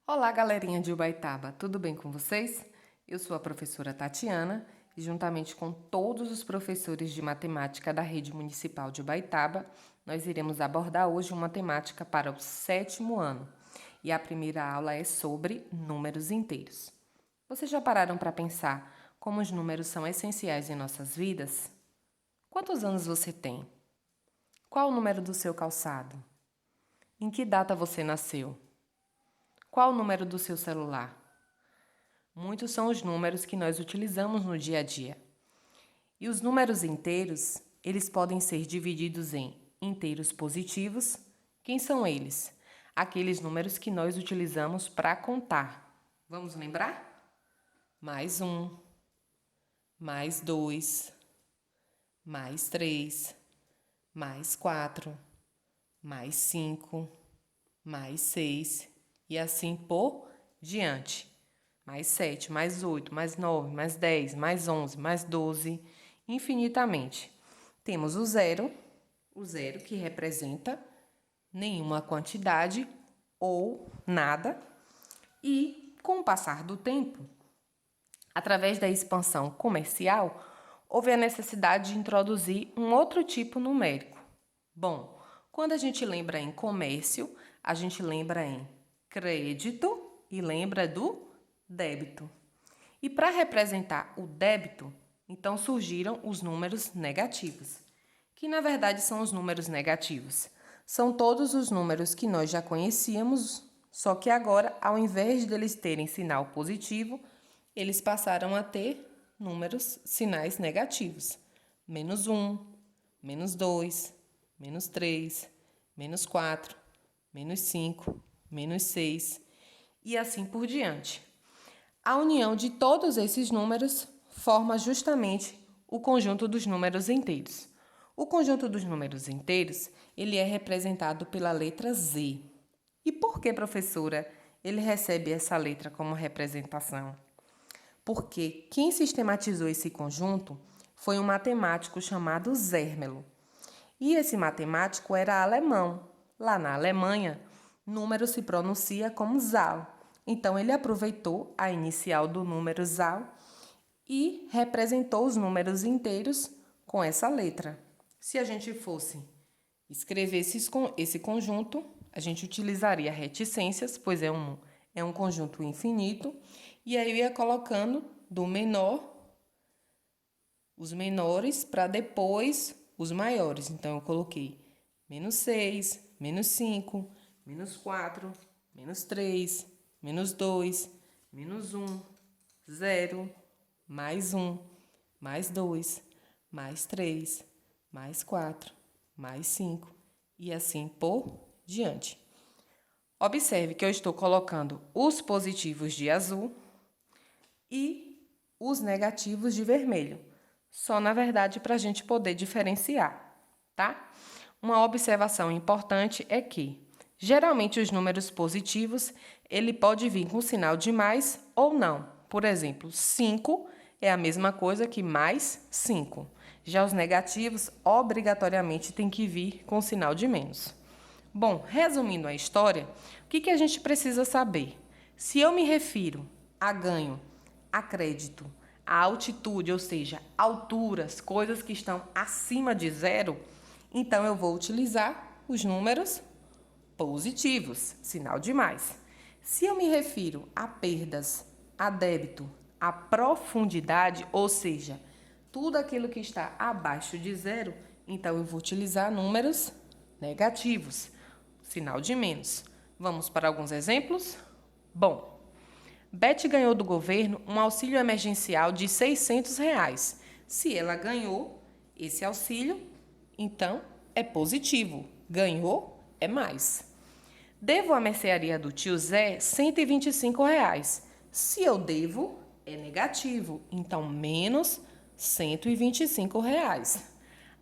Olá, galerinha de Ubaitaba, tudo bem com vocês? Eu sou a professora Tatiana e, juntamente com todos os professores de matemática da Rede Municipal de Ubaitaba, nós iremos abordar hoje uma temática para o 7º ano. E a primeira aula é sobre números inteiros. Vocês já pararam para pensar como os números são essenciais em nossas vidas? Quantos anos você tem? Qual o número do seu calçado? Em que data você nasceu? Qual o número do seu celular? Muitos são os números que nós utilizamos no dia a dia. E os números inteiros, eles podem ser divididos em inteiros positivos. Quem são eles? Aqueles números que nós utilizamos para contar. Vamos lembrar? Mais um, mais dois, mais três, mais quatro, mais cinco, mais seis e assim por diante. Mais 7, mais 8, mais 9, mais 10, mais 11, mais 12, infinitamente. Temos o zero que representa nenhuma quantidade ou nada. E, com o passar do tempo, através da expansão comercial, houve a necessidade de introduzir um outro tipo numérico. Bom, quando a gente lembra em comércio, a gente lembra em crédito e lembra do débito. E para representar o débito, então surgiram os números negativos, que na verdade são os números negativos. São todos os números que nós já conhecíamos, só que agora, ao invés deles terem sinal positivo, eles passaram a ter números, sinais negativos. Menos 1, menos 2, menos 3, menos 4, menos 5, menos 6 e assim por diante. A união de todos esses números forma justamente o conjunto dos números inteiros. O conjunto dos números inteiros, ele é representado pela letra Z. E por que, professora, ele recebe essa letra como representação? Porque quem sistematizou esse conjunto foi um matemático chamado Zermelo. E esse matemático era alemão. Lá na Alemanha, número se pronuncia como Zahl. Então, ele aproveitou a inicial do número Zahl e representou os números inteiros com essa letra. Se a gente fosse escrever esse conjunto, a gente utilizaria reticências, pois é um conjunto infinito, e aí eu ia colocando do menor os menores para depois os maiores. Então, eu coloquei menos 6, menos 5, menos 4, menos 3, menos 2, menos 1, 0, mais 1, mais 2, mais 3, mais 4, mais 5 e assim por diante. Observe que eu estou colocando os positivos de azul e os negativos de vermelho. Só, na verdade, para a gente poder diferenciar, tá? Uma observação importante é que, geralmente, os números positivos, ele pode vir com sinal de mais ou não. Por exemplo, 5 é a mesma coisa que mais 5. Já os negativos, obrigatoriamente, têm que vir com sinal de menos. Bom, resumindo a história, o que a gente precisa saber? Se eu me refiro a ganho, a crédito, a altitude, ou seja, alturas, coisas que estão acima de zero, então eu vou utilizar os números positivos, sinal de mais. Se eu me refiro a perdas, a débito, a profundidade, ou seja, tudo aquilo que está abaixo de zero, então eu vou utilizar números negativos, sinal de menos. Vamos para alguns exemplos? Bom, Beth ganhou do governo um auxílio emergencial de R$ 600. Se ela ganhou esse auxílio, então é positivo. Ganhou é mais. Devo à mercearia do tio Zé R$ 125. Se eu devo, é negativo. Então, menos R$ 125.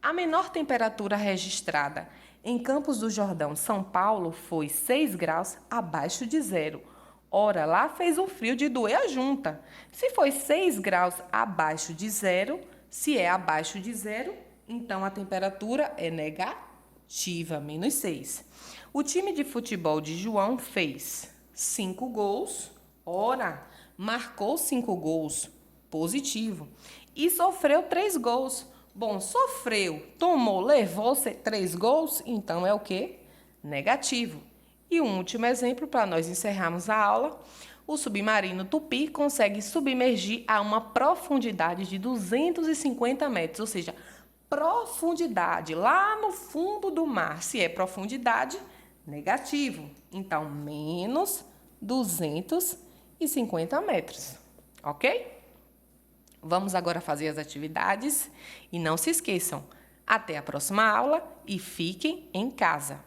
A menor temperatura registrada em Campos do Jordão, São Paulo, foi 6 graus abaixo de zero. Ora, lá fez um frio de doer a junta. Se foi 6 graus abaixo de zero, se é abaixo de zero, então a temperatura é negativa, menos 6. O time de futebol de João fez 5 gols. Ora, marcou 5 gols, positivo. E sofreu 3 gols. Bom, sofreu, tomou, levou 3 gols, então é o quê? Negativo. E um último exemplo para nós encerrarmos a aula. O submarino Tupi consegue submergir a uma profundidade de 250 metros, ou seja, profundidade lá no fundo do mar. Se é profundidade, negativo. Então, menos 250 metros, ok? Vamos agora fazer as atividades e não se esqueçam. Até a próxima aula e fiquem em casa.